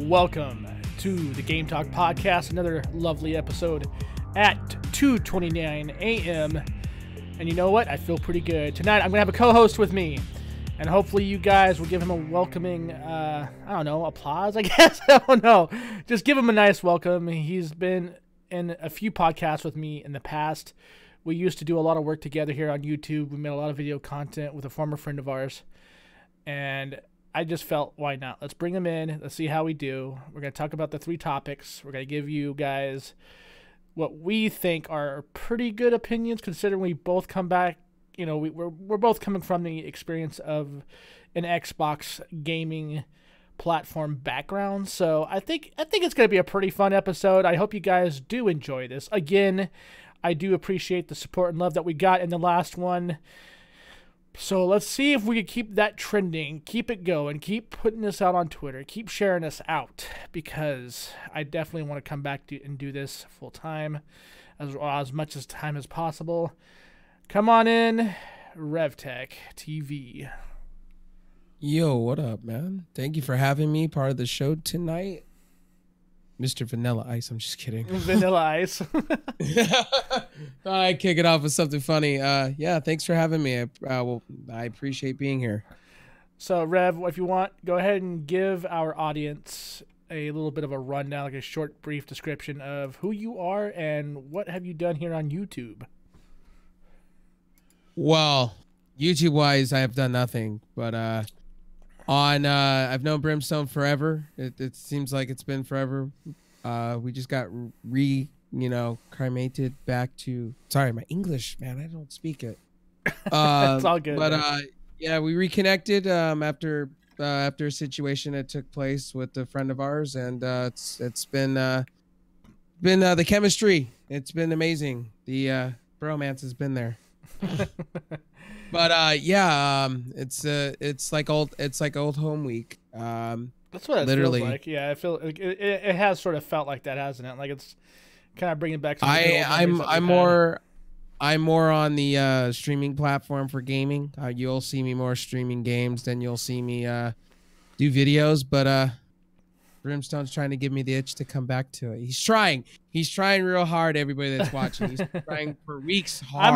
Welcome to the Game Talk Podcast, another lovely episode at 2:29 a.m. And you know what? I feel pretty good. Tonight, I'm going to have a co-host with me. And hopefully you guys will give him a welcoming, I don't know, applause, I guess? I don't know. Just give him a nice welcome. He's been in a few podcasts with me in the past. We used to do a lot of work together here on YouTube. We made a lot of video content with a former friend of ours. And I just felt, why not? Let's bring him in. Let's see how we do. We're going to talk about the three topics. We're going to give you guys what we think are pretty good opinions, considering we both come back. You know, we're both coming from the experience of an Xbox gaming platform background. So I think it's going to be a pretty fun episode. I hope you guys do enjoy this. Again, I do appreciate the support and love that we got in the last one. So let's see if we can keep that trending, keep it going, keep putting this out on Twitter, keep sharing us out, because I definitely want to come back and do this full time, as much as time as possible. Come on in, RevTech TV. Yo, what up, man? Thank you for having me part of the show tonight. Mr. Vanilla Ice, I'm just kidding. Vanilla Ice. I kick it off with something funny. Yeah, thanks for having me. I appreciate being here. So, Rev, if you want, go ahead and give our audience a little bit of a rundown, like a short, brief description of who you are and what have you done here on YouTube. Well, YouTube-wise, I have done nothing, but I've known Brimstone forever. It seems like it's been forever. We just got cremated back to. Sorry, my English, man, I don't speak it. It's all good. But yeah, we reconnected after a situation that took place with a friend of ours, and it's been the chemistry. It's been amazing. The bromance has been there. But yeah, it's like old home week. That's what it literally feels like. Yeah, I feel like it has sort of felt like that, hasn't it? Like it's kind of bringing back some I'm more on the streaming platform for gaming. You'll see me more streaming games than you'll see me do videos, but Brimstone's trying to give me the itch to come back to it. He's trying real hard, everybody that's watching. He's trying for weeks hard.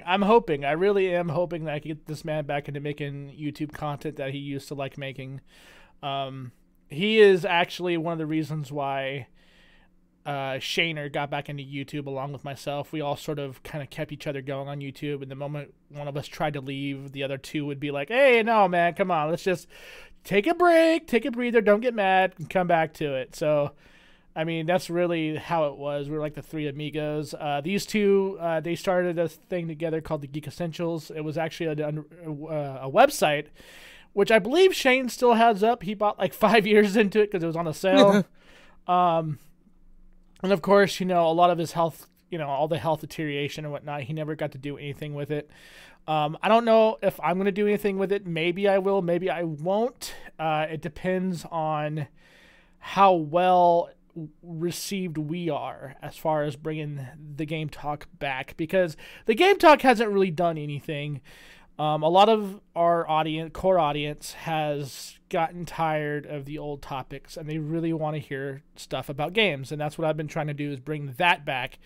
I'm hoping. I really am hoping that I can get this man back into making YouTube content that he used to like making. He is actually one of the reasons why Shaner got back into YouTube along with myself. We all sort of kind of kept each other going on YouTube, and the moment one of us tried to leave, the other two would be like, hey, no, man, come on, let's just take a break, take a breather, don't get mad, and come back to it. So, I mean, that's really how it was. We were like the three amigos. These two, they started a thing together called the Geek Essentials. It was actually a website, which I believe Shane still has up. He bought like 5 years into it because it was on a sale. And of course, a lot of his health, all the health deterioration and whatnot, he never got to do anything with it. I don't know if I'm going to do anything with it. Maybe I will, maybe I won't. It depends on how well received we are as far as bringing the Game Talk back, because the Game Talk hasn't really done anything. A lot of our core audience has gotten tired of the old topics, and they really want to hear stuff about games, and that's what I've been trying to do, is bring that back.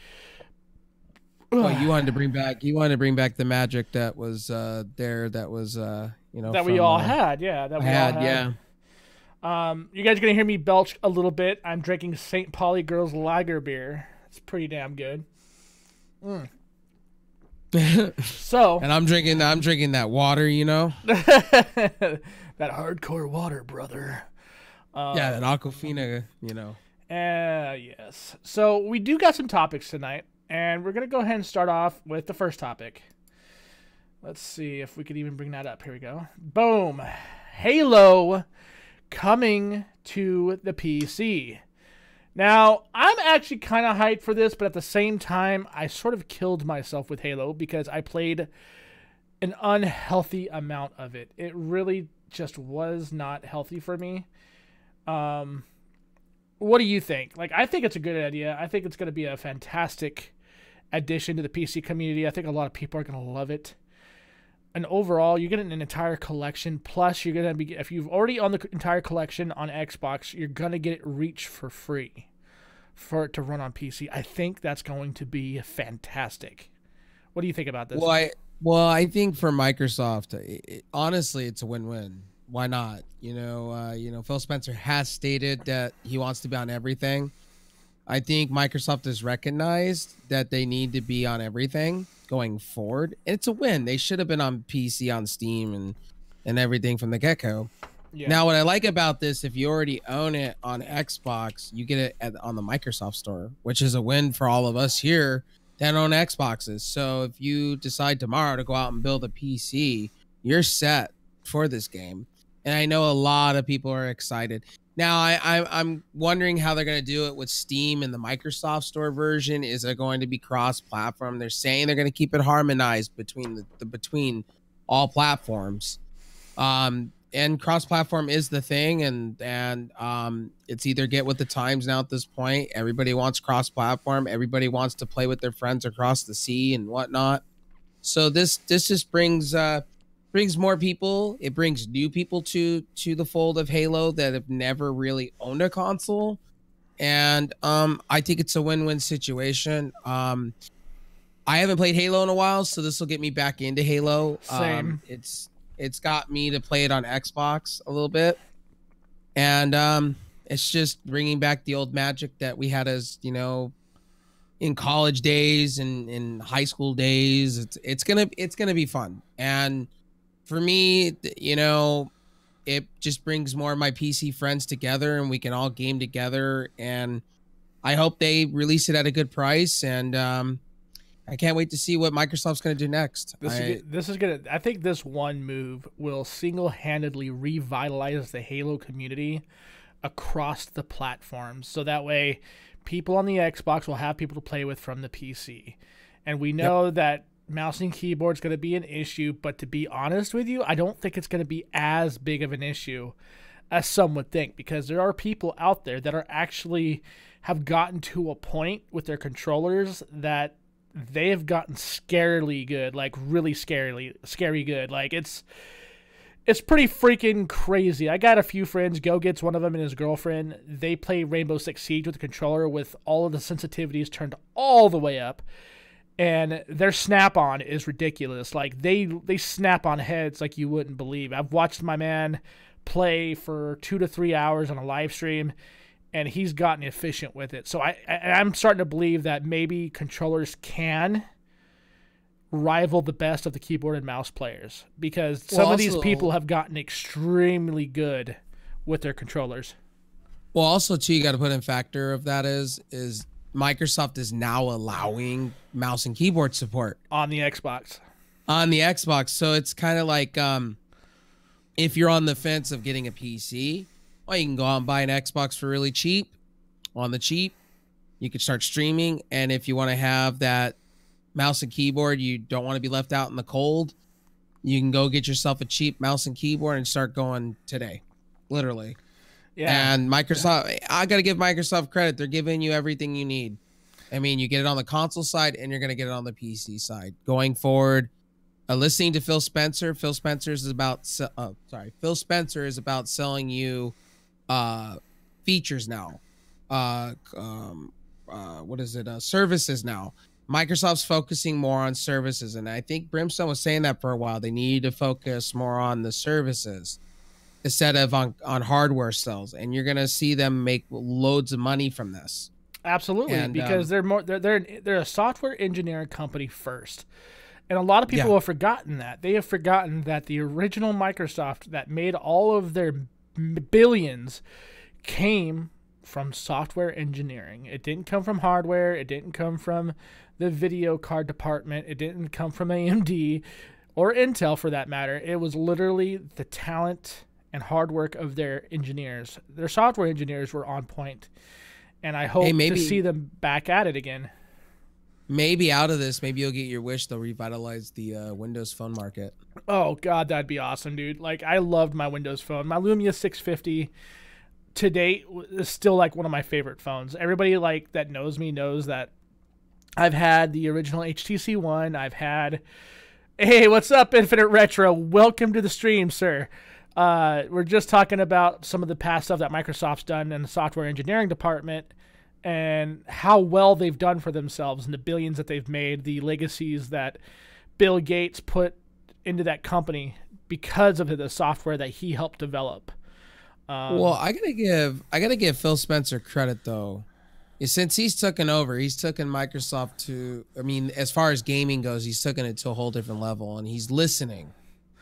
Oh, you wanted to bring back the magic that was there, that was that we all had, yeah. Yeah. You guys are gonna hear me belch a little bit. I'm drinking St. Pauli Girls Lager beer. It's pretty damn good. So, and I'm drinking that water, that hardcore water, brother. Yeah, that Aquafina, Yes. So we do got some topics tonight, and we're gonna go ahead and start off with the first topic. Let's see if we could even bring that up. Here we go. Boom. Halo coming to the PC. Now, I'm actually kind of hyped for this, but at the same time, I sort of killed myself with Halo because I played an unhealthy amount of it. It really just was not healthy for me. What do you think? Like, I think it's a good idea. I think it's going to be a fantastic addition to the PC community. I think a lot of people are going to love it. And overall, you're getting an entire collection. Plus, you're gonna be, if you've already owned the entire collection on Xbox, you're gonna get it Reach for free for it to run on PC. I think that's going to be fantastic. What do you think about this? I think for Microsoft, honestly, it's a win-win. Why not? Phil Spencer has stated that he wants to be on everything. I think Microsoft has recognized that they need to be on everything going forward. And it's a win. They should have been on PC, on Steam, and everything from the get-go. Yeah. Now, what I like about this, if you already own it on Xbox, you get it on the Microsoft Store, which is a win for all of us here that own Xboxes. So if you decide tomorrow to go out and build a PC, you're set for this game. And I know a lot of people are excited. Now, I'm wondering how they're going to do it with Steam and the Microsoft Store version. Is it going to be cross-platform? They're saying they're going to keep it harmonized between between all platforms. And cross-platform is the thing, and it's either get with the times now at this point. Everybody wants cross-platform. Everybody wants to play with their friends across the sea and whatnot. So this just brings more people. It brings new people to the fold of Halo that have never really owned a console, and I think it's a win-win situation. I haven't played Halo in a while, so this will get me back into Halo. Same. It's got me to play it on Xbox a little bit, and it's just bringing back the old magic that we had as in college days and in high school days. It's gonna be fun, and for me, it just brings more of my PC friends together, and we can all game together. And I hope they release it at a good price, and I can't wait to see what Microsoft's going to do next. I think this one move will single-handedly revitalize the Halo community across the platforms. So that way, people on the Xbox will have people to play with from the PC. And we know that mouse and keyboard is going to be an issue, but to be honest with you, I don't think it's going to be as big of an issue as some would think, because there are people out there that are actually have gotten to a point with their controllers that they have gotten scarily good, like really scary good. Like it's pretty freaking crazy. I got a few friends. Go gets one of them and his girlfriend. They play Rainbow Six Siege with the controller with all of the sensitivities turned all the way up, and their snap-on is ridiculous. Like they snap on heads like you wouldn't believe. I've watched my man play for 2 to 3 hours on a live stream, and he's gotten efficient with it. So I'm starting to believe that maybe controllers can rival the best of the keyboard and mouse players, because some of these people have gotten extremely good with their controllers. Well, also, too, you got to put in factor of that is Microsoft is now allowing mouse and keyboard support on the Xbox. So it's kind of like if you're on the fence of getting a PC, well, you can go out and buy an Xbox for really cheap. On the cheap, you can start streaming. And if you want to have that mouse and keyboard, you don't want to be left out in the cold, you can go get yourself a cheap mouse and keyboard and start going today. Literally. Yeah. And Microsoft, I got to give Microsoft credit. They're giving you everything you need. I mean, you get it on the console side and you're going to get it on the PC side. Going forward, listening to Phil Spencer. Phil Spencer is about selling you features now. Services now. Microsoft's focusing more on services, and I think Brimstone was saying that for a while. They need to focus more on the services instead of on hardware sales, and you're gonna see them make loads of money from this. Absolutely, and, because they're a software engineering company first. And a lot of people have forgotten that. They have forgotten that the original Microsoft that made all of their billions came from software engineering. It didn't come from hardware. It didn't come from the video card department. It didn't come from AMD or Intel for that matter. It was literally the talent and hard work of their engineers. Their software engineers were on point, and I hope to see them back at it again. Maybe out of this, maybe you'll get your wish. They'll revitalize the Windows Phone market. Oh, God, that'd be awesome, dude. Like, I loved my Windows Phone. My Lumia 650 to date is still, like, one of my favorite phones. Everybody, like, that knows me knows that I've had the original HTC One. I've had Hey, what's up, Infinite Retro? Welcome to the stream, sir. We're just talking about some of the past stuff that Microsoft's done in the software engineering department and how well they've done for themselves and the billions that they've made, the legacies that Bill Gates put into that company because of the software that he helped develop. Well, I gotta give Phil Spencer credit though. Since he's taken over, he's taken Microsoft to, I mean, as far as gaming goes, he's taken it to a whole different level, and he's listening.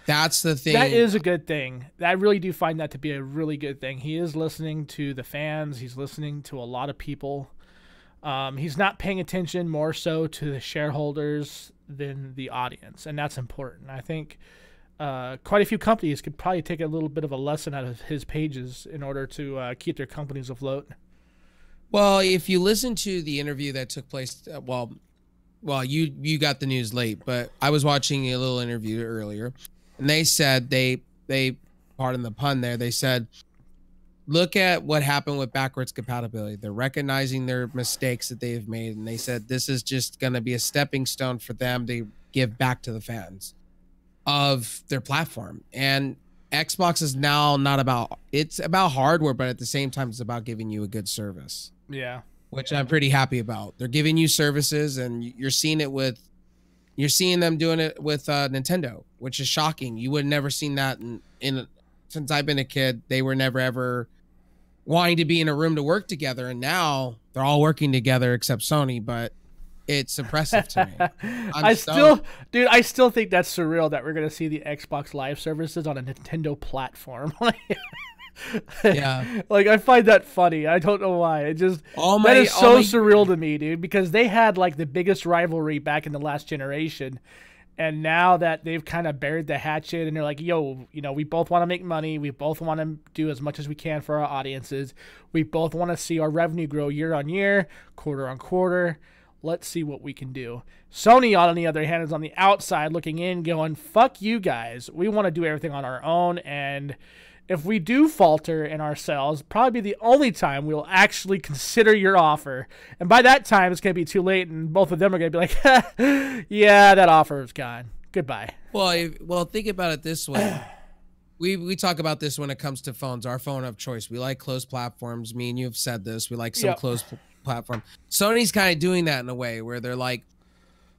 That's the thing. That is a good thing. I really do find that to be a really good thing. He is listening to the fans. He's listening to a lot of people. He's not paying attention more so to the shareholders than the audience, and that's important. I think quite a few companies could probably take a little bit of a lesson out of his pages in order to keep their companies afloat. Well, if you listen to the interview that took place, well, you got the news late, but I was watching a little interview earlier, and they said they pardon the pun there, they said, look at what happened with backwards compatibility. They're recognizing their mistakes that they've made, and they said this is just going to be a stepping stone for them to give back to the fans of their platform. And Xbox is now not about, it's about hardware, but at the same time, it's about giving you a good service. Yeah. Which I'm pretty happy about. They're giving you services, and you're seeing them doing it with Nintendo, which is shocking. You would have never seen that since I've been a kid. They were never ever wanting to be in a room to work together, and now they're all working together except Sony, but it's impressive to me. I still think that's surreal that we're going to see the Xbox Live services on a Nintendo platform. Yeah, like I find that funny. I don't know why. It just that is so surreal to me, dude. Because they had like the biggest rivalry back in the last generation, and now that they've kind of buried the hatchet, and they're like, "Yo, we both want to make money. We both want to do as much as we can for our audiences. We both want to see our revenue grow year on year, quarter on quarter. Let's see what we can do." Sony, on the other hand, is on the outside looking in, going, "Fuck you guys. We want to do everything on our own, and if we do falter in ourselves, probably be the only time we'll actually consider your offer. And by that time, it's going to be too late, and both of them are going to be like, yeah, that offer is gone. Goodbye." Well, think about it this way. We talk about this when it comes to phones, our phone of choice. We like closed platforms. Me and you have said this. We like some closed platform. Sony's kind of doing that in a way where they're like,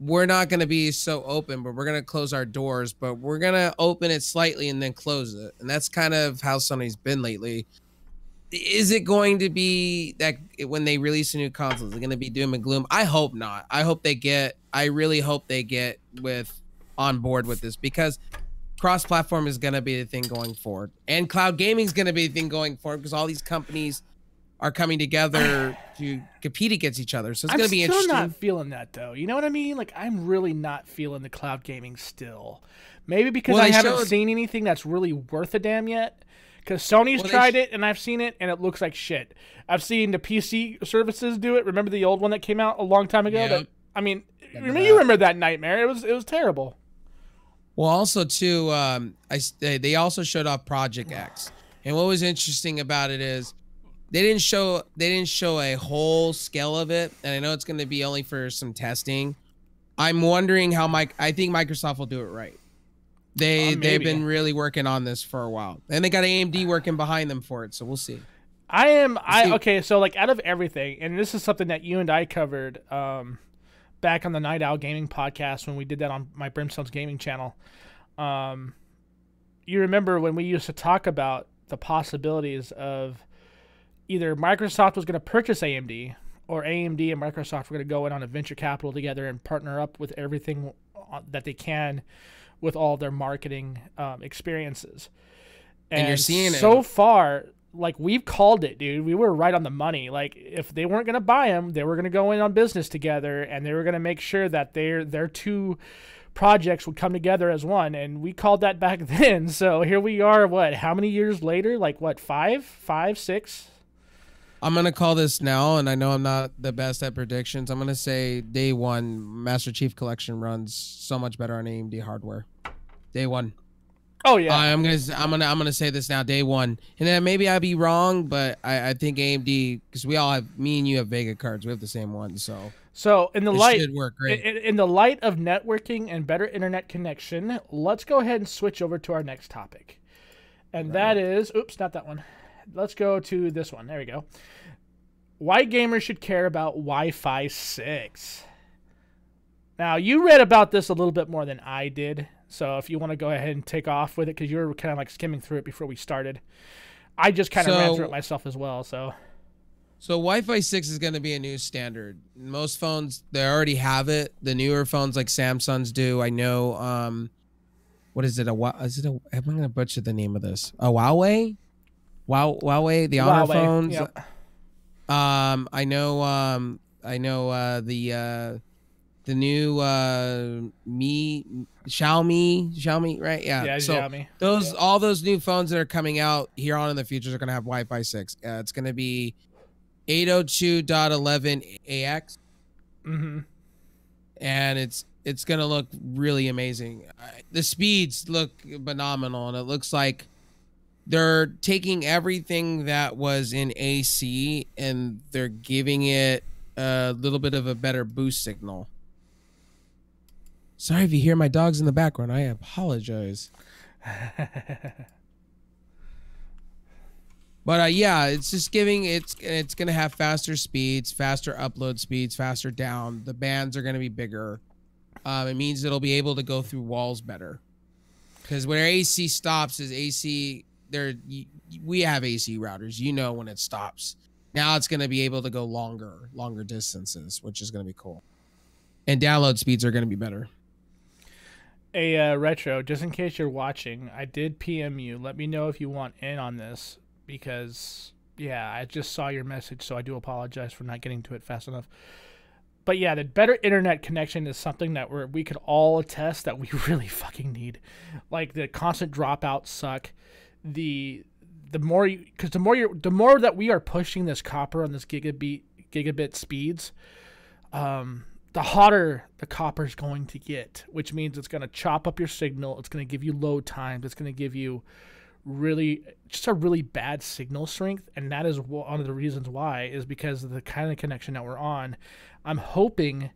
we're not going to be so open, but we're going to close our doors, but we're going to open it slightly and then close it. And that's kind of how Sony's been lately. Is it going to be that when they release a new console, is it going to be doom and gloom? I hope not. I really hope they get on board with this, because cross-platform is going to be the thing going forward. And cloud gaming is going to be the thing going forward, because all these companies are coming together to compete against each other. So it's going to be interesting. I'm still not feeling that, though. You know what I mean? Like, I'm really not feeling the cloud gaming still. Maybe because I haven't seen anything that's really worth a damn yet. Because Sony's tried it, and I've seen it, and it looks like shit. I've seen the PC services do it. Remember the old one that came out a long time ago? Yep. You remember that nightmare. It was terrible. Well, also, too, they also showed off Project X. And what was interesting about it is, They didn't show a whole scale of it, and I know it's going to be only for some testing. I'm wondering how I think Microsoft will do it right. They've been really working on this for a while, and they got AMD working behind them for it. So we'll see. Okay, so like out of everything, and this is something that you and I covered back on the Night Owl Gaming podcast when we did that on my Brimstone's Gaming channel. You remember when we used to talk about the possibilities of either Microsoft was going to purchase AMD, or AMD and Microsoft were going to go in on a venture capital together and partner up with everything that they can with all their marketing experiences. And you're seeing it. So far, like, we've called it, dude. We were right on the money. Like, if they weren't going to buy them, they were going to go in on business together, and they were going to make sure that their two projects would come together as one. And we called that back then. So here we are, how many years later? Like, what, 5, 6? I'm going to call this now, and I know I'm not the best at predictions. I'm going to say day one, Master Chief Collection runs so much better on AMD hardware. Day one. Oh yeah. I'm gonna say this now, day one, and then maybe I'll be wrong, but I think AMD, because we all have, me and you have Vega cards, we have the same one, so In the it light, should work great. in the light of networking and better internet connection, let's go ahead and switch over to our next topic, and that is, oops, not that one. Let's go to this one. There we go. Why gamers should care about Wi-Fi 6. Now, you read about this a little bit more than I did, so if you want to go ahead and take off with it, because you were kind of like skimming through it before we started. I just kind of ran through it myself as well, so... So Wi-Fi 6 is going to be a new standard. Most phones, they already have it. The newer phones like Samsung's do. I know, what is it? Am I going to butcher the name of this? A Huawei? Huawei, the Honor phones. Yep. I know the new Xiaomi, right? Yeah. So Xiaomi. All those new phones that are coming out here on in the future are going to have Wi-Fi 6. It's going to be 802.11ax. Mm-hmm. And it's going to look really amazing. The speeds look phenomenal, and it looks like they're taking everything that was in AC and they're giving it a little bit of a better boost signal. Sorry if you hear my dogs in the background. I apologize. But yeah, it's just giving it's going to have faster speeds, faster upload speeds, faster down. The bands are going to be bigger. It means it'll be able to go through walls better. Because where AC stops is AC. We have AC routers. You know when it stops. Now it's going to be able to go longer distances, which is going to be cool. And download speeds are going to be better. Retro, just in case you're watching, I did PM you. Let me know if you want in on this, because, yeah, I just saw your message, so I do apologize for not getting to it fast enough. But yeah, the better internet connection is something that we could all attest that we really fucking need. Like, the constant dropouts suck. The more that we are pushing this copper on this gigabit speeds, the hotter the copper is going to get, which means it's going to chop up your signal. It's going to give you load times. It's going to give you a really bad signal strength. And that is one of the reasons why, is because of the kind of connection that we're on. I'm hoping,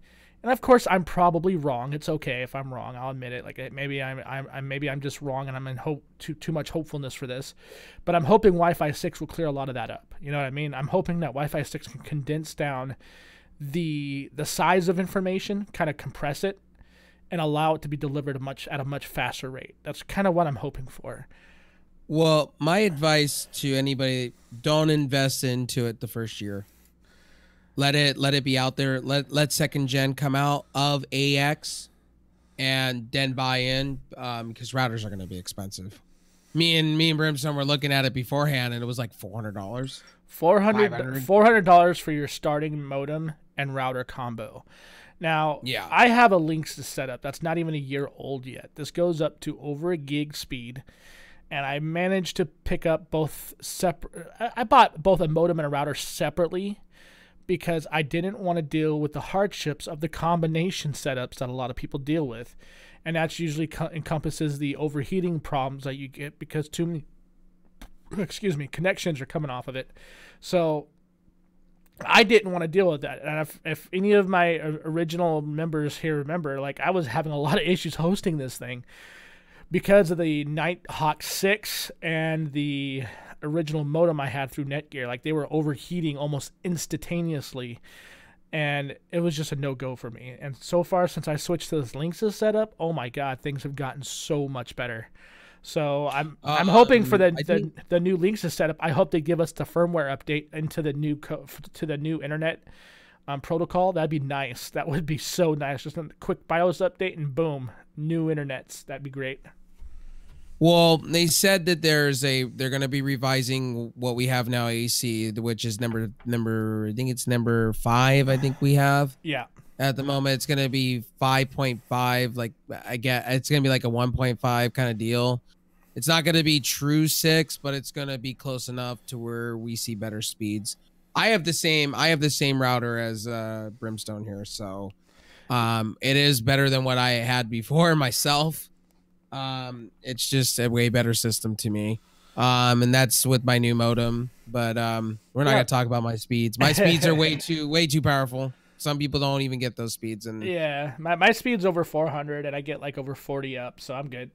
and of course I'm probably wrong. It's okay if I'm wrong. I'll admit it. Like, maybe I'm just wrong, and I'm in too much hopefulness for this. But I'm hoping Wi-Fi 6 will clear a lot of that up. You know what I mean? I'm hoping that Wi-Fi 6 can condense down the size of information, kind of compress it, and allow it to be delivered at a much faster rate. That's kind of what I'm hoping for. Well, my advice to anybody: don't invest into it the first year. Let it be out there. Let second gen come out of AX, and then buy in, because routers are going to be expensive. Me and Brimstone were looking at it beforehand, and it was like $400. $400 for your starting modem and router combo. Now, yeah, I have a Lynx to set up that's not even a year old yet. This goes up to over a gig speed, and I managed to pick up both separate. I bought both a modem and a router separately, because I didn't want to deal with the hardships of the combination setups that a lot of people deal with. And that usually encompasses the overheating problems that you get because too many connections are coming off of it. So I didn't want to deal with that. And if any of my original members here remember, like, I was having a lot of issues hosting this thing because of the Nighthawk 6 and the original modem I had through Netgear. Like, they were overheating almost instantaneously, and it was just a no-go for me. And so far, since I switched to this Lynx's setup, oh my god, things have gotten so much better. So I'm hoping for the new Lynx's setup. I hope they give us the firmware update into the new internet protocol. That'd be nice. That would be so nice. Just a quick BIOS update and boom, new internets. That'd be great. Well, they said that they're going to be revising what we have now, AC, which is number I think it's number 5. I think we have. Yeah. At the moment, it's going to be 5.5. Like, it's going to be like a 1.5 kind of deal. It's not going to be true 6, but it's going to be close enough to where we see better speeds. I have the same router as Brimstone here, so it is better than what I had before myself. It's just a way better system to me. And that's with my new modem. But we're not gonna talk about my speeds. My speeds are way too powerful. Some people don't even get those speeds. And yeah, my speed's over 400, and I get like over 40 up, so I'm good.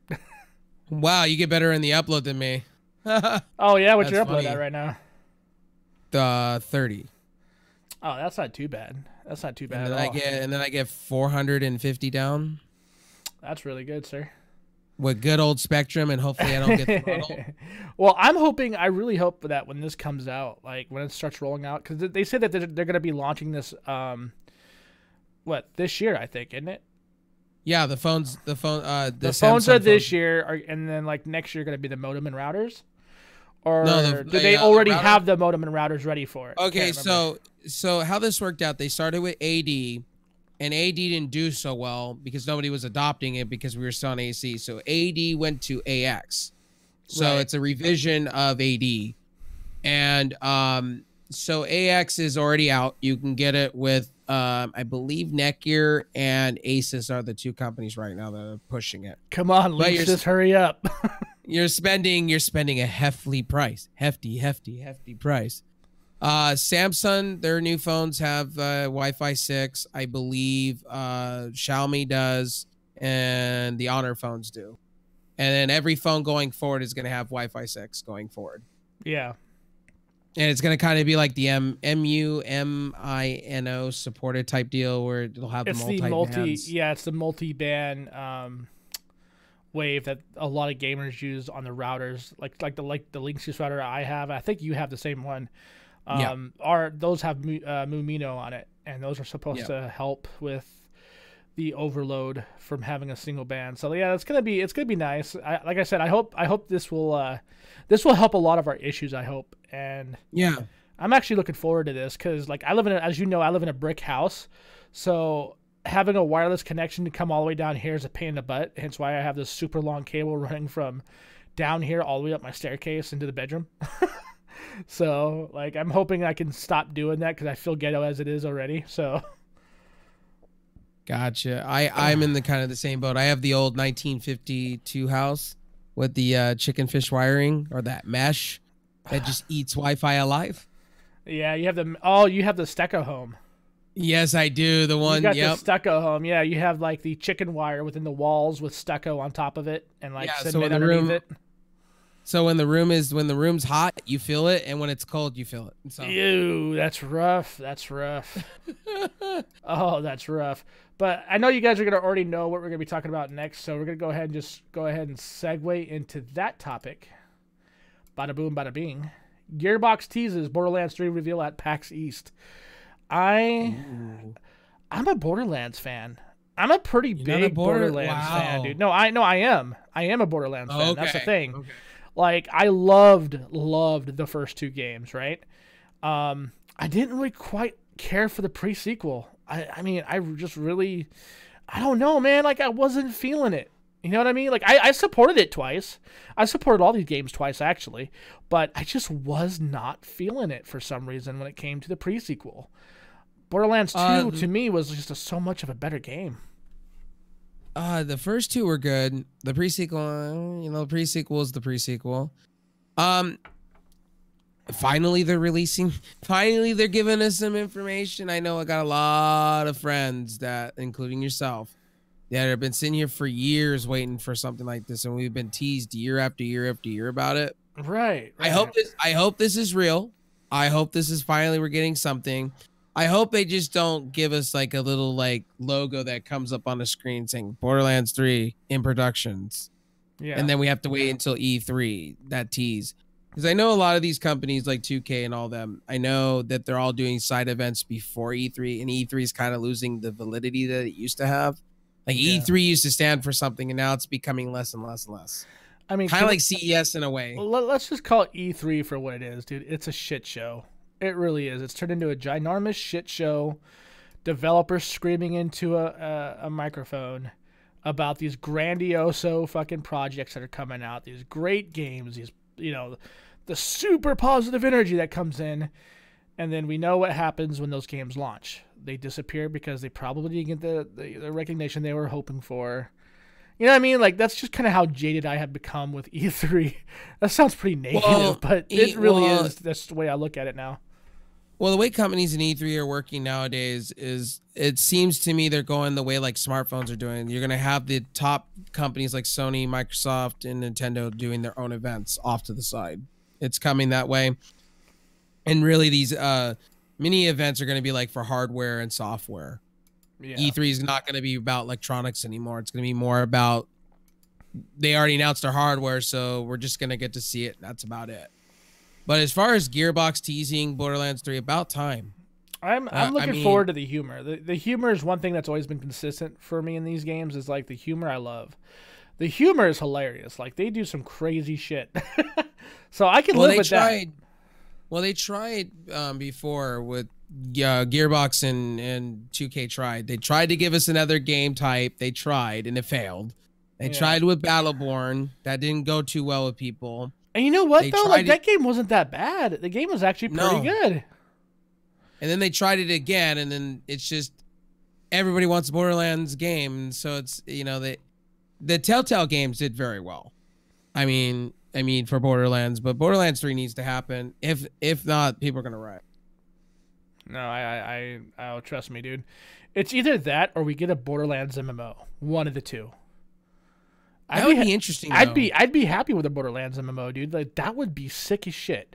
Wow, you get better in the upload than me. Oh yeah, what's your upload at right now? 30. Oh, that's not too bad. That's not too bad And at all. then I get 450 down. That's really good, sir. With good old Spectrum, and hopefully I don't get throttled. Well, I really hope that when this comes out, like when it starts rolling out, because they said that they're going to be launching this, this year, I think, isn't it? Yeah, the phones are this year, and then like next year going to be the modem and routers, or do they already have the modem and routers ready for it? Okay, so how this worked out? They started with AD, and AD didn't do so well because nobody was adopting it because we were still on AC. So AD went to AX, so it's a revision of AD, and so AX is already out. You can get it with I believe Netgear and Asus are the two companies right now that are pushing it. Come on, let's just hurry up. You're spending a hefty price. Samsung, their new phones have Wi-Fi 6. I believe Xiaomi does, and the Honor phones do. And then every phone going forward is going to have Wi-Fi 6 going forward. Yeah. And it's going to kind of be like the MU-MINO supported type deal where it'll have the multi-bands. Yeah, it's the multi-band wave that a lot of gamers use on the routers, like the Linksys router I have. I think you have the same one. Those have MU-MINO on it, and those are supposed to help with the overload from having a single band. So yeah, it's gonna be nice. Like I said, I hope this will help a lot of our issues. I hope, and yeah, I'm actually looking forward to this because like I live in a brick house, so having a wireless connection to come all the way down here is a pain in the butt. Hence why I have this super long cable running from down here all the way up my staircase into the bedroom. So like I'm hoping I can stop doing that because I feel ghetto as it is already. So. Gotcha. I'm in the kind of the same boat. I have the old 1952 house with the chicken fish wiring or that mesh that just eats Wi-Fi alive. Yeah, you have the Stecco home. Yes, I do. The one. You got the Stecco home. Yeah, you have like the chicken wire within the walls with Stecco on top of it, and like cement underneath it. So when the room's hot, you feel it, and when it's cold, you feel it. So. Ew, that's rough. That's rough. Oh, that's rough. But I know you guys are gonna already know what we're gonna be talking about next, so we're gonna go ahead and segue into that topic. Bada boom, bada bing. Gearbox teases Borderlands 3 reveal at PAX East. I'm a Borderlands fan. I'm a pretty big Borderlands fan, dude. No, I am. I am a Borderlands fan. That's the thing. Okay. Like I loved the first two games, right? I didn't really quite care for the pre-sequel. I mean, I just really, I don't know, man. Like I wasn't feeling it. You know what I mean? Like I supported it twice. I supported all these games twice actually, but I just was not feeling it for some reason when it came to the pre-sequel. Borderlands 2 to me was just so much of a better game. The first two were good. The pre-sequel, the pre-sequel is the pre-sequel. Finally they're giving us some information. I know I got a lot of friends that, including yourself, that have been sitting here for years waiting for something like this, and we've been teased year after year after year about it. Right. I hope this is real. I hope this is finally we're getting something. I hope they just don't give us like a little like logo that comes up on the screen saying Borderlands 3 in productions. Yeah. And then we have to wait until E3, that tease. Because I know a lot of these companies like 2K and all them, I know that they're all doing side events before E3, and E3 is kind of losing the validity that it used to have. Like E3 used to stand for something, and now it's becoming less and less and less. I mean, kind of like CES in a way. Let's just call it E3 for what it is, dude. It's a shit show. It really is. It's turned into a ginormous shit show. Developers screaming into a microphone about these grandioso fucking projects that are coming out. These great games. These, the super positive energy that comes in. And then we know what happens when those games launch. They disappear because they probably didn't get the recognition they were hoping for. You know what I mean? Like, that's just kind of how jaded I have become with E3. That sounds pretty negative, but it really is. That's the way I look at it now. Well, the way companies in E3 are working nowadays is, it seems to me they're going the way like smartphones are doing. You're going to have the top companies like Sony, Microsoft, and Nintendo doing their own events off to the side. It's coming that way. And really, these mini events are going to be like for hardware and software. Yeah. E3 is not going to be about electronics anymore. It's going to be more about, they already announced their hardware, so we're just going to get to see it. That's about it. But as far as Gearbox teasing Borderlands 3, about time. I'm looking forward to the humor. The humor is one thing that's always been consistent for me in these games, is like the humor I love. The humor is hilarious. Like, they do some crazy shit. So I can live with that. Well, they tried before with Gearbox and 2K tried. They tried to give us another game type. They tried, and it failed. They tried with Battleborn. That didn't go too well with people. And you know what, though? Like, that game wasn't that bad. The game was actually pretty good. And then they tried it again, and then it's just everybody wants a Borderlands game. So it's, you know, the Telltale games did very well. I mean, for Borderlands, but Borderlands 3 needs to happen. If not, people are going to riot. No, oh, trust me, dude. It's either that or we get a Borderlands MMO. One of the two. That would be interesting. I'd be happy with a Borderlands MMO, dude. Like, that would be sick as shit.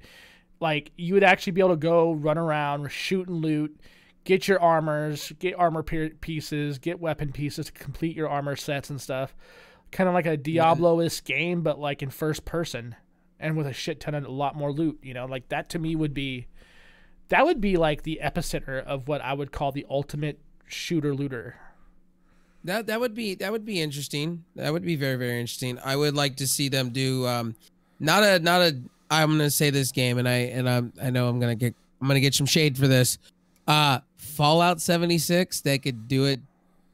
Like, you would actually be able to go run around, shoot and loot, get your armors, get armor pieces, get weapon pieces to complete your armor sets and stuff. Kind of like a Diablo-esque game, but like in first person and with a shit ton of a lot more loot. You know, like, that to me would be like the epicenter of what I would call the ultimate shooter looter. That would be interesting. That would be very, very interesting. I would like to see them do not a I'm gonna say this game, and I know I'm gonna get some shade for this. Fallout 76, they could do it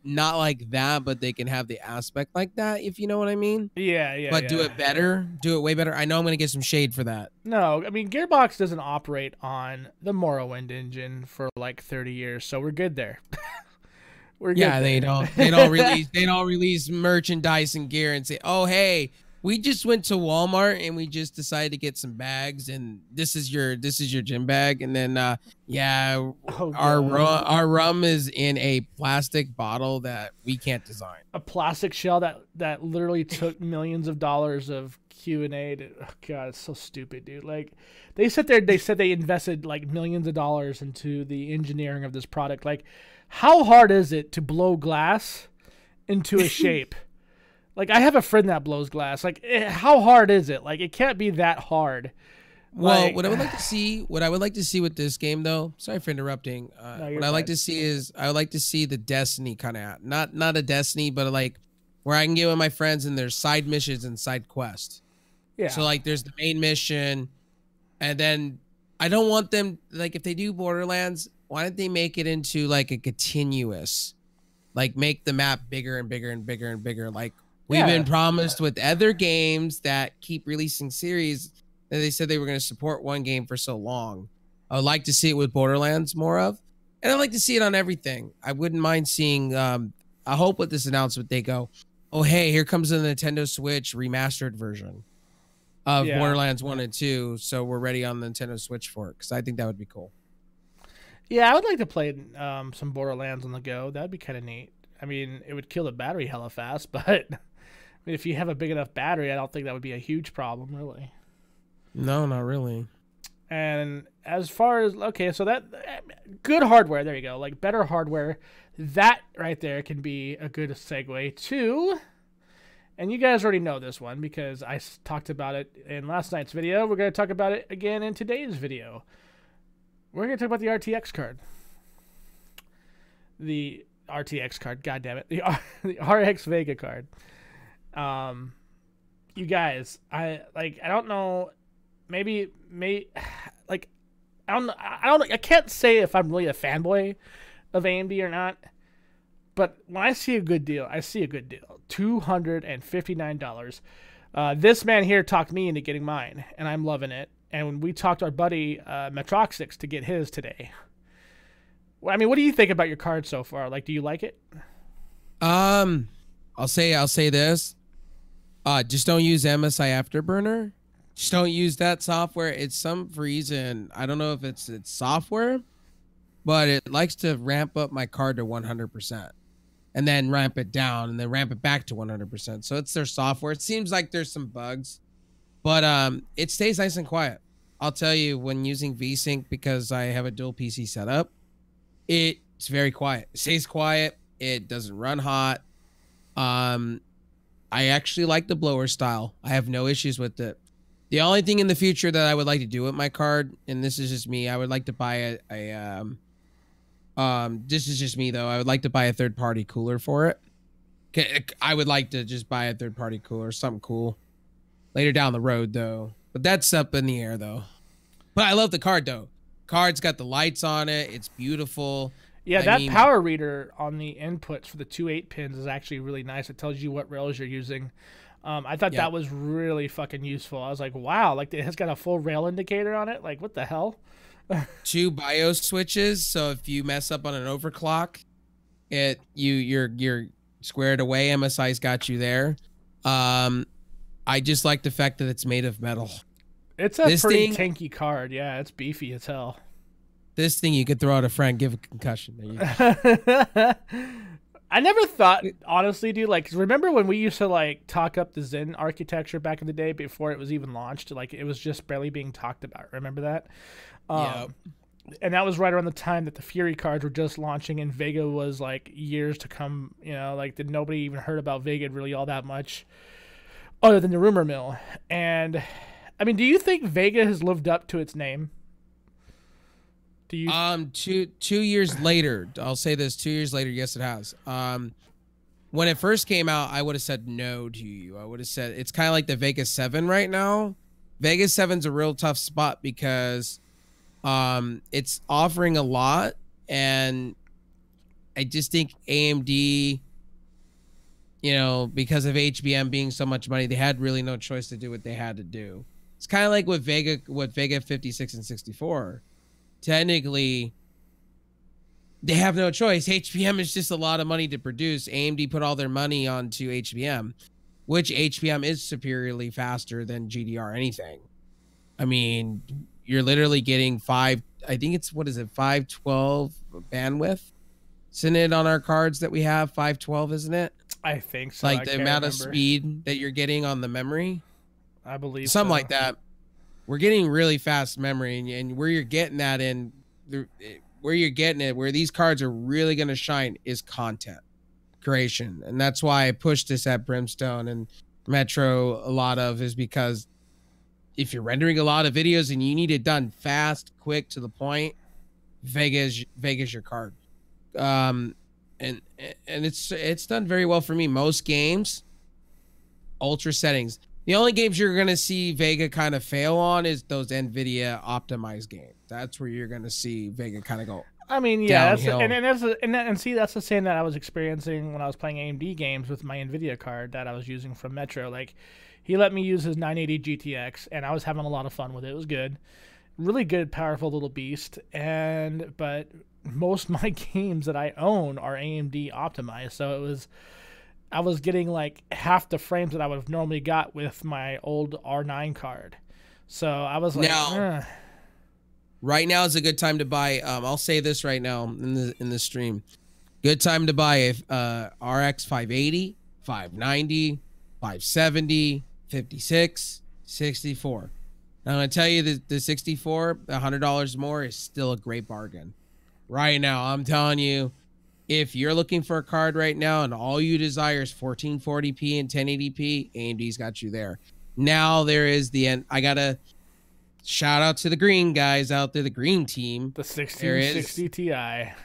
not like that, but they can have the aspect like that, if you know what I mean. Yeah. But do it better, do it way better. I know I'm gonna get some shade for that. No, I mean, Gearbox doesn't operate on the Morrowind engine for like 30 years, so we're good there. They don't release merchandise and gear and say, oh, hey, we just went to Walmart and we just decided to get some bags, and this is your gym bag, and then our rum is in a plastic bottle that we can't design. A plastic shell that literally took millions of dollars of Q&A. Oh God, it's so stupid, dude. Like, they said they invested like millions of dollars into the engineering of this product. Like, how hard is it to blow glass into a shape? Like, I have a friend that blows glass. Like, how hard is it? Like, it can't be that hard. Well, like, what I would like to see with this game, though, sorry for interrupting. What I like to see is, I would like to see the Destiny kind of, not a Destiny, but like where I can get with my friends and there's side missions and side quests. Yeah. So like, there's the main mission, and then I don't want them, like, if they do Borderlands, why don't they make it into like a continuous, like make the map bigger and bigger and bigger and bigger, like we've been promised with other games that keep releasing series that they said they were going to support one game for so long. I would like to see it with Borderlands more of, and I'd like to see it on everything. I wouldn't mind seeing, I hope with this announcement they go, oh, hey, here comes the Nintendo Switch remastered version of Borderlands 1 and 2. So we're ready on the Nintendo Switch for it, because I think that would be cool. Yeah, I would like to play some Borderlands on the go. That'd be kind of neat. I mean, it would kill the battery hella fast, but I mean, if you have a big enough battery, I don't think that would be a huge problem, really. No, not really. And as far as, okay, so that good hardware, there you go, like better hardware, that right there can be a good segue to, and you guys already know this one because I talked about it in last night's video. We're going to talk about it again in today's video. We're going to talk about the RTX card. The RTX card, god damn it. The RX Vega card. You guys, I don't know, maybe like I don't know, I can't say if I'm really a fanboy of AMD or not, but when I see a good deal, I see a good deal. $259. This man here talked me into getting mine, and I'm loving it. And we talked our buddy Metroxix to get his today. Well, I mean, what do you think about your card so far? Like, do you like it? I'll say this. Just don't use MSI Afterburner. Just don't use that software. It's some reason, I don't know if it's software, but it likes to ramp up my card to 100% and then ramp it down and then ramp it back to 100%. So it's their software. It seems like there's some bugs, but it stays nice and quiet. I'll tell you, when using VSync, because I have a dual PC setup, it's very quiet. It stays quiet. It doesn't run hot. I actually like the blower style. I have no issues with it. The only thing in the future that I would like to do with my card, and this is just me, I would like to buy this is just me though. I would like to buy a third-party cooler for it. I would like to just buy a third-party cooler, something cool. Later down the road though. But that's up in the air though. But I love the card though. Card's got the lights on it. It's beautiful. Yeah, that power reader on the inputs for the 2 8-pins is actually really nice. It tells you what rails you're using. I thought that was really fucking useful. I was like, wow, like it has got a full rail indicator on it. Like, what the hell? 2 BIOS switches, so if you mess up on an overclock, you're squared away. MSI's got you there. I just like the fact that it's made of metal. It's a pretty tanky card. Yeah, it's beefy as hell. This thing you could throw at a friend, give a concussion. There you go. I never thought, honestly, dude, like, remember when we used to, like, talk up the Zen architecture back in the day before it was even launched? Like, it was just barely being talked about. Remember that? Yeah. And that was right around the time that the Fury cards were just launching, and Vega was, like, years to come, you know, like, nobody even heard about Vega really all that much other than the rumor mill. And, I mean, do you think Vega has lived up to its name? 2 years later, I'll say this, 2 years later, yes, it has. When it first came out, I would have said no to you. I would have said it's kind of like the Vega 7 right now. Vega 7's a real tough spot because it's offering a lot, and I just think AMD, you know, because of HBM being so much money, they had really no choice to do what they had to do. It's kind of like with Vega 56 and 64. Technically, they have no choice. HBM is just a lot of money to produce. AMD put all their money onto HBM, which HBM is superiorly faster than GDR anything. I mean, you're literally getting 512 bandwidth? Isn't it on our cards that we have? 512, isn't it? I think so. Like the amount of speed that you're getting on the memory? I believe something like that. We're getting really fast memory, and where you're getting that in, where you're getting it, where these cards are really going to shine is content creation. And that's why I pushed this at Brimstone and Metro a lot of, is because if you're rendering a lot of videos and you need it done fast, quick, to the point, Vega's your card. And it's done very well for me. Most games, ultra settings. The only games you're going to see Vega kind of fail on is those NVIDIA optimized games. That's where you're going to see Vega kind of go. I mean, yeah, see, that's the same that I was experiencing when I was playing AMD games with my NVIDIA card that I was using from Metro. Like, he let me use his 980 GTX, and I was having a lot of fun with it. It was good. Really good, powerful little beast. But most of my games that I own are AMD optimized, so I was getting like half the frames that I would have normally got with my old R9 card. So I was like, now, right now is a good time to buy. I'll say this right now in the stream. Good time to buy a RX 580, 590, 570, 56, 64. Now I'm going to tell you the 64, $100 more is still a great bargain. Right now, I'm telling you, if you're looking for a card right now and all you desire is 1440p and 1080p, AMD's got you there. Now there is the end. I got to shout out to the green guys out there, the green team. The 1660 Ti. I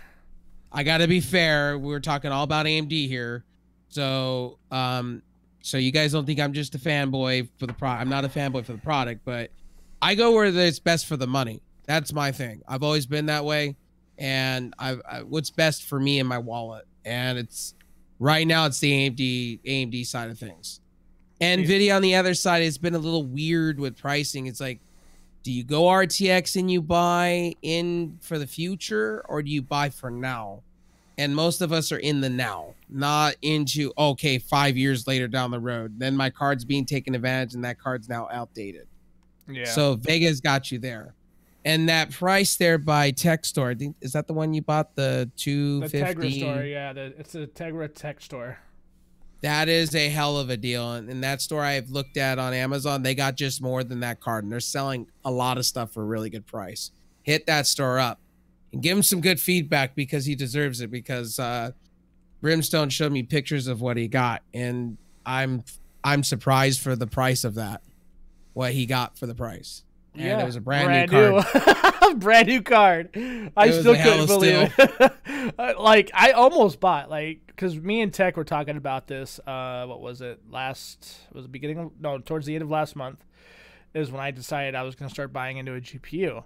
got to be fair. We're talking all about AMD here. So you guys don't think I'm just a fanboy for the product. I'm not a fanboy for the product, but I go where it's best for the money. That's my thing. I've always been that way. And what's best for me in my wallet, and it's right now it's the AMD side of things. NVIDIA on the other side has been a little weird with pricing. It's like, do you go RTX and you buy in for the future, or do you buy for now? And most of us are in the now, not into, okay, 5 years later down the road, then my card's being taken advantage and that card's now outdated. Yeah. So Vega's got you there. And that price there by Tech Store, I think, is that the one you bought, the 250? The Tegra store, yeah. It's a Tegra Tech Store. That is a hell of a deal. And that store I've looked at on Amazon, they got just more than that card. And they're selling a lot of stuff for a really good price. Hit that store up and give him some good feedback because he deserves it. Because Brimstone showed me pictures of what he got. And I'm surprised for the price of that. What he got for the price. And yeah, it was a brand new card. Brand new card. I still couldn't believe it. Like, I almost bought, like, because me and Tech were talking about this. What was it? Towards the end of last month is when I decided I was going to start buying into a GPU.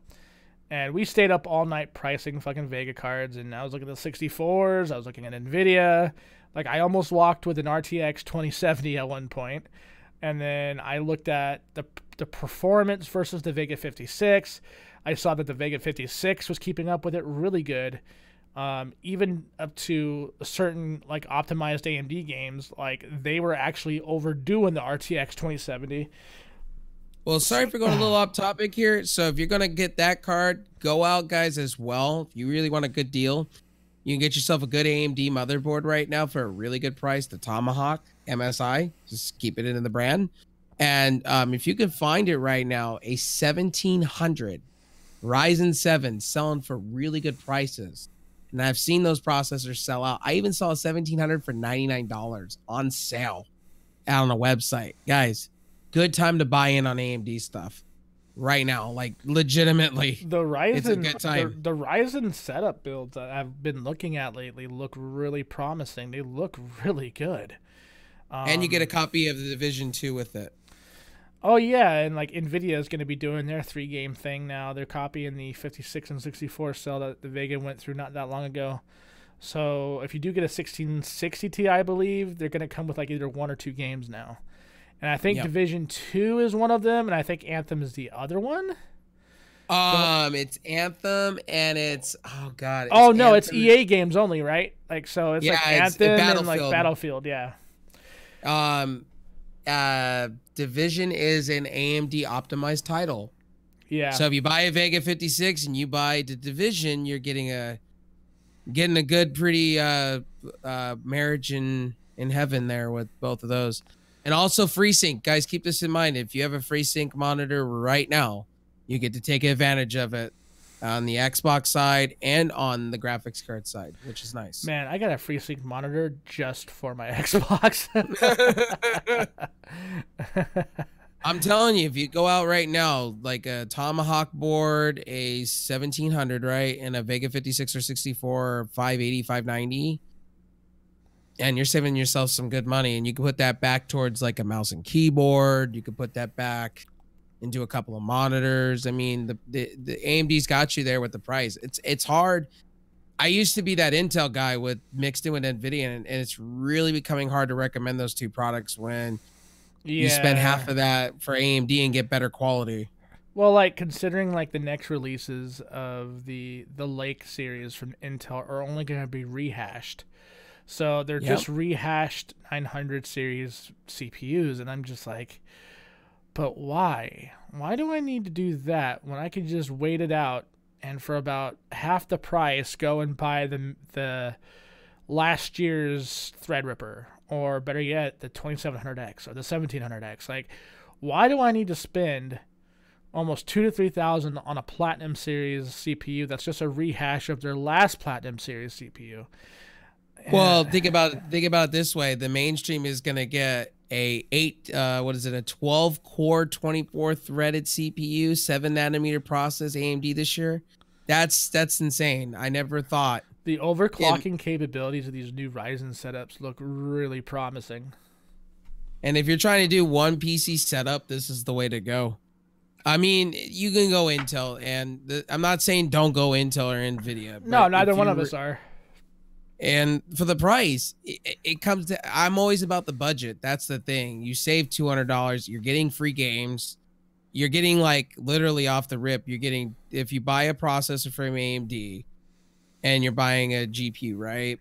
And we stayed up all night pricing fucking Vega cards. And I was looking at the 64s. I was looking at NVIDIA. Like, I almost walked with an RTX 2070 at one point. And then I looked at the performance versus the Vega 56. I saw that the Vega 56 was keeping up with it really good. Even up to certain like optimized AMD games, like they were actually overdoing the RTX 2070. Well, sorry for going a little off topic here. So if you're going to get that card, go out, guys, as well. If you really want a good deal, you can get yourself a good AMD motherboard right now for a really good price, the Tomahawk MSI. Just keep it in the brand. And if you can find it right now, a 1700 Ryzen 7 selling for really good prices. And I've seen those processors sell out. I even saw a 1700 for $99 on sale out on a website. Guys, good time to buy in on AMD stuff right now. Like, legitimately, the Ryzen, it's a good time. The Ryzen setup builds that I've been looking at lately look really promising. They look really good. And you get a copy of the Division 2 with it. Oh, yeah, and like NVIDIA is going to be doing their 3-game thing now. They're copying the 56 and 64 cell that the Vega went through not that long ago. So if you do get a 1660 Ti, I believe, they're going to come with like either 1 or 2 games now. And I think Division 2 is one of them, and I think Anthem is the other one. It's Anthem, and it's it's EA games only, right? Like, so it's like Anthem and like Battlefield, yeah. Division is an AMD optimized title. Yeah. So if you buy a Vega 56 and you buy the Division, you're getting a good, pretty marriage in heaven there with both of those. And also FreeSync. Guys, keep this in mind. If you have a FreeSync monitor right now, you get to take advantage of it on the Xbox side and on the graphics card side, which is nice. Man, I got a FreeSync monitor just for my Xbox. I'm telling you, if you go out right now, like a Tomahawk board, a 1700, right, and a Vega 56 or 64, 580, 590, and you're saving yourself some good money, and you can put that back towards like a mouse and keyboard. You could put that back into a couple of monitors. I mean, the AMD's got you there with the price. It's hard. I used to be that Intel guy mixed in with NVIDIA, and it's really becoming hard to recommend those two products when you spend half of that for AMD and get better quality. Well, like considering like the next releases of the Lake series from Intel are only going to be rehashed. So they're just rehashed 900 series CPUs, and I'm just like, but why? Why do I need to do that when I could just wait it out and for about half the price go and buy the last year's Threadripper, or better yet, the 2700X or the 1700X? Like, why do I need to spend almost $2,000 to $3,000 on a Platinum Series CPU that's just a rehash of their last Platinum Series CPU? Well, think about it this way: the mainstream is gonna get a 12 core, 24 threaded CPU, 7 nanometer process AMD this year. That's insane. I never thought the overclocking capabilities of these new Ryzen setups look really promising. And if you're trying to do one PC setup, this is the way to go. I mean, you can go Intel, and I'm not saying don't go Intel or NVIDIA. No, neither one of us are. And for the price, it comes to, I'm always about the budget. That's the thing. You save $200. You're getting free games. You're getting, like, literally off the rip. You're getting, if you buy a processor from AMD, and you're buying a GPU, right?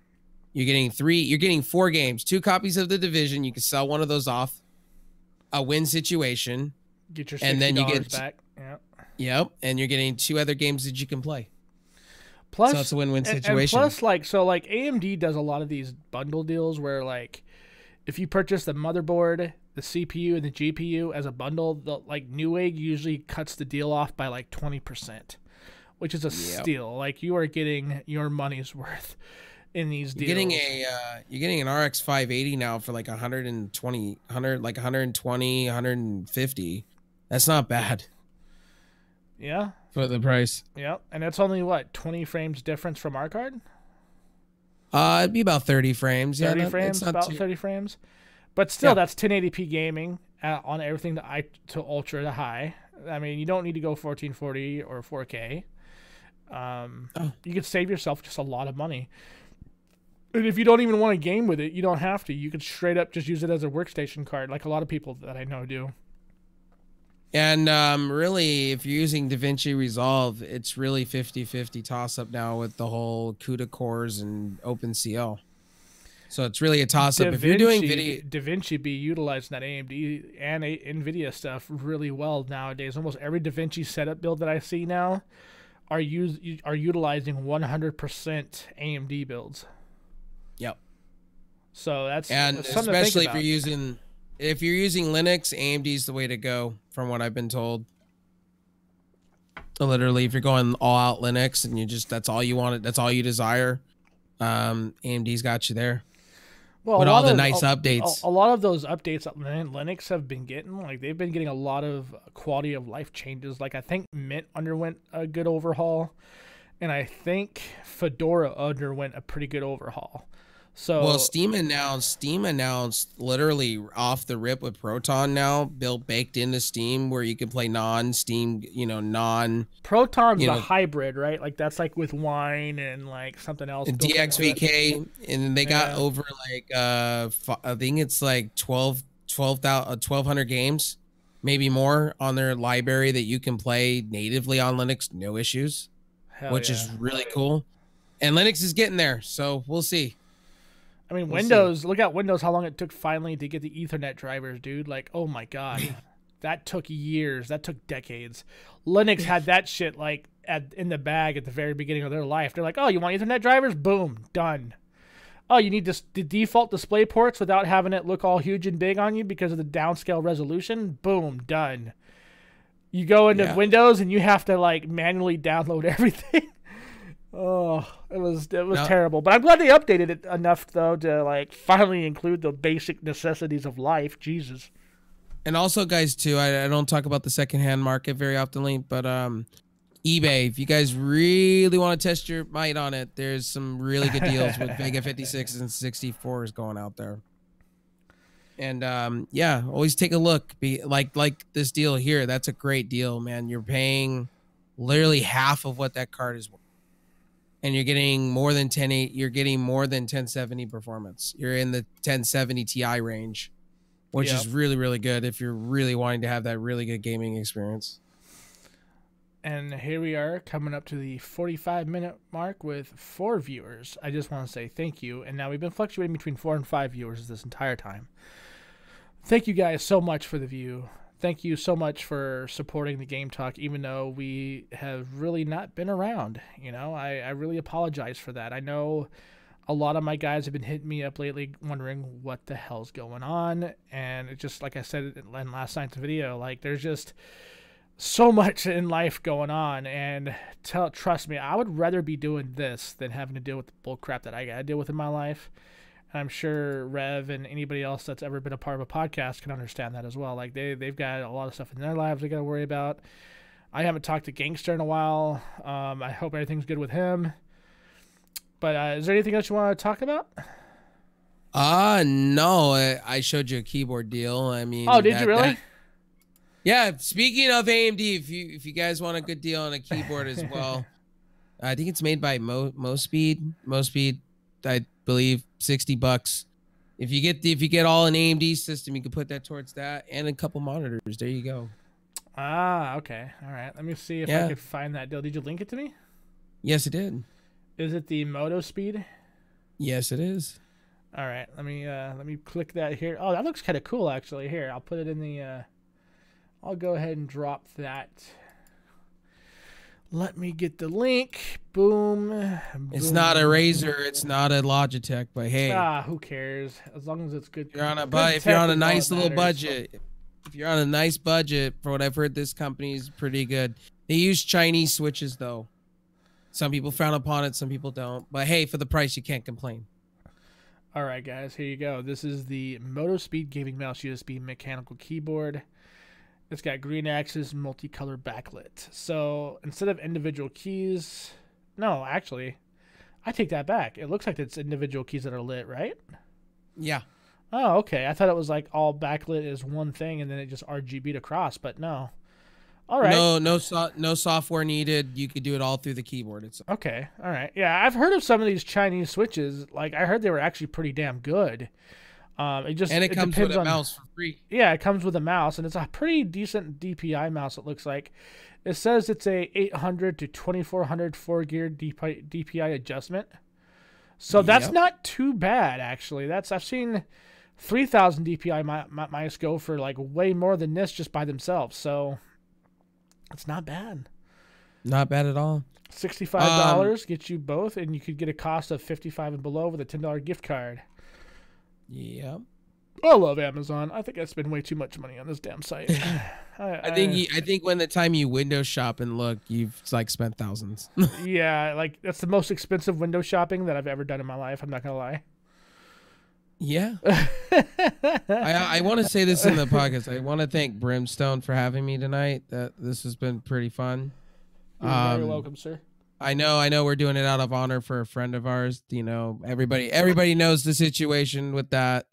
You're getting 4 games, 2 copies of The Division. You can sell one of those off, a win situation. Get your $60 and then you get back. Yeah. Yep, and you're getting 2 other games that you can play. Plus, so it's a win-win situation. And plus, like AMD does a lot of these bundle deals where, like, if you purchase the motherboard, the CPU, and the GPU as a bundle, like Newegg usually cuts the deal off by like 20%, which is a steal. Like, you are getting your money's worth in these deals. You're getting an RX 580 now for like 120, 150. That's not bad. Yeah. For the price. Yeah. And it's only what, 20 frames difference from our card? It'd be about 30 frames. 30 yeah, frames, about 30 frames. But still, that's 1080p gaming on everything to ultra to high. I mean, you don't need to go 1440 or 4K. You could save yourself just a lot of money. And if you don't even want to game with it, you don't have to. You could straight up just use it as a workstation card, like a lot of people that I know do. And really, if you're using DaVinci Resolve, it's really 50-50 toss-up now with the whole CUDA cores and OpenCL. So it's really a toss-up. If you're doing video, DaVinci be utilizing that AMD and NVIDIA stuff really well nowadays. Almost every DaVinci setup build that I see now are utilizing 100% AMD builds. Yep. So that's something especially if you're using Linux, AMD's the way to go, from what I've been told. So literally, if you're going all out Linux and that's all you want, that's all you desire, AMD's got you there. Well, with all the nice updates. A lot of those updates that Linux have been getting, like they've been getting a lot of quality of life changes. Like I think Mint underwent a good overhaul, and I think Fedora underwent a pretty good overhaul. So, well, Steam announced literally off the rip with Proton now baked into Steam, where you can play non-Steam, Proton's a hybrid, right? Like that's like with Wine and like something else. DXVK, and they got over like I think it's like 1,200 games, maybe more, on their library that you can play natively on Linux, no issues, which is really cool. And Linux is getting there, so we'll see. I mean, Windows, look at Windows, how long it took finally to get the Ethernet drivers, dude. Like, oh my God. That took years. That took decades. Linux had that shit like in the bag at the very beginning of their life. They're like, oh, you want Ethernet drivers? Boom, done. Oh, you need the default display ports without having it look all huge and big on you because of the downscale resolution? Boom, done. You go into Windows and you have to like manually download everything. Oh, it was terrible. But I'm glad they updated it enough though to like finally include the basic necessities of life. Jesus. And also, guys, too, I don't talk about the secondhand market very often, but eBay, if you guys really want to test your might on it, there's some really good deals with Vega 56s and 64s going out there. And always take a look. Be like this deal here. That's a great deal, man. You're paying literally half of what that card is worth. And you're getting more than 1070 performance. You're in the 1070 Ti range, which is really, really good if you're really wanting to have that really good gaming experience. And here we are coming up to the 45-minute mark with 4 viewers. I just want to say thank you. And now we've been fluctuating between 4 and 5 viewers this entire time. Thank you guys so much for the view. Thank you so much for supporting the Game Talk, even though we have really not been around. I really apologize for that. I know a lot of my guys have been hitting me up lately wondering what the hell's going on. And it's just like I said in last night's video, like there's just so much in life going on. And trust me, I would rather be doing this than having to deal with the bull crap that I got to deal with in my life. And I'm sure Rev and anybody else that's ever been a part of a podcast can understand that as well. Like they've got a lot of stuff in their lives they got to worry about. I haven't talked to Gangster in a while. I hope everything's good with him. But is there anything else you want to talk about? No. I showed you a keyboard deal. I mean, oh, did you really? Yeah. Speaking of AMD, if you guys want a good deal on a keyboard as well, I think it's made by Mospeed. Mospeed, I believe, $60. If you get all an AMD system, you can put that towards that and a couple monitors. There you go. Ah, okay. All right. Let me see if I could find that deal. Did you link it to me? Yes, it did. Is it the Moto Speed? Yes, it is. All right, let me click that here. Oh, that looks kind of cool actually. Here, I'll put it in the I'll go ahead and drop that. Let me get the link. Boom. It's not a Razer, it's not a Logitech, but hey. Who cares? As long as it's good. If you're on a nice little budget, if you're on a nice budget, for what I've heard, this company is pretty good. They use Chinese switches though. Some people frown upon it, some people don't. But hey, for the price, you can't complain. All right, guys, here you go. This is the Moto Speed Gaming Mouse USB mechanical keyboard. It's got green axis, multicolor backlit. So instead of individual keys, no, actually, I take that back. It looks like it's individual keys that are lit, right? Yeah. Oh, okay. I thought it was like all backlit is one thing and then it just RGB'd across, but no. All right. No software needed. You could do it all through the keyboard itself. Okay. All right. Yeah, I've heard of some of these Chinese switches. Like I heard they were actually pretty damn good. It comes with a mouse for free. Yeah, it comes with a mouse, and it's a pretty decent DPI mouse. It looks like. It says it's a 800 to 2400 4-gear DPI adjustment. So that's not too bad actually. I've seen 3000 DPI mice go for like way more than this just by themselves. So it's not bad. Not bad at all. $65 gets you both, and you could get a cost of $55 and below with a $10 gift card. Yeah. I love Amazon. I think I spend way too much money on this damn site. I think when the time you window shop and look, you've like spent thousands. Yeah, like that's the most expensive window shopping that I've ever done in my life. I'm not gonna lie. Yeah. I want to say this in the podcast. I want to thank Brimstone for having me tonight. This has been pretty fun. You're very welcome, sir. I know we're doing it out of honor for a friend of ours. You know, everybody knows the situation with that.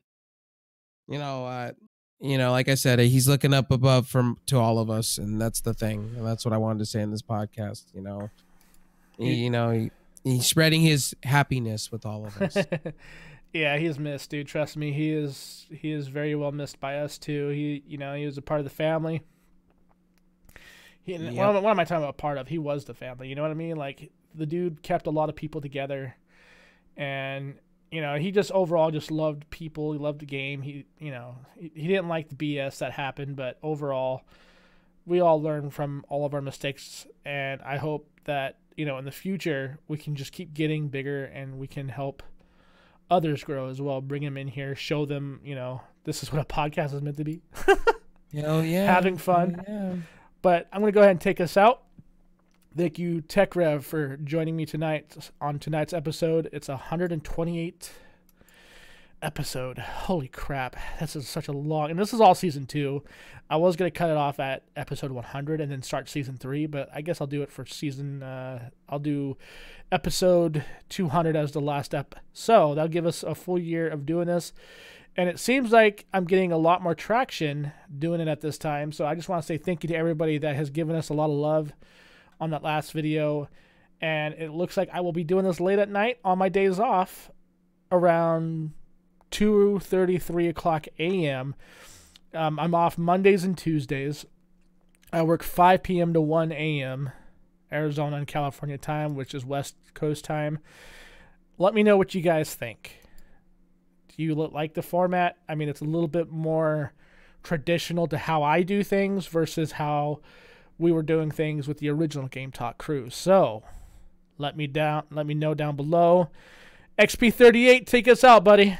You know, like I said, he's looking up above to all of us, and that's the thing. And that's what I wanted to say in this podcast. He's spreading his happiness with all of us. Yeah, he's missed, dude. Trust me, he is very well missed by us too. He was a part of the family. What am I talking about? Part of? He was the family. You know what I mean? Like the dude kept a lot of people together, and he just overall just loved people. He loved the game. He didn't like the BS that happened, but overall, we all learn from all of our mistakes. And I hope that in the future we can just keep getting bigger and we can help others grow as well. Bring them in here, show them this is what a podcast is meant to be. Hell yeah, having fun. Yeah. But I'm going to go ahead and take us out. Thank you, TechRev, for joining me tonight on tonight's episode. It's 128 episode. Holy crap. This is such a long... And this is all season 2. I was going to cut it off at episode 100 and then start season 3, but I guess I'll do it for season... I'll do episode 200 as the last ep. So that'll give us a full year of doing this. And it seems like I'm getting a lot more traction doing it at this time. So I just want to say thank you to everybody that has given us a lot of love on that last video. And it looks like I will be doing this late at night on my days off around 2:30, 3 o'clock a.m. I'm off Mondays and Tuesdays. I work 5 p.m. to 1 a.m. Arizona and California time, which is West Coast time. Let me know what you guys think. Do you like the format? I mean, it's a little bit more traditional to how I do things versus how we were doing things with the original Game Talk crew. So let me know down below. XP38, take us out, buddy.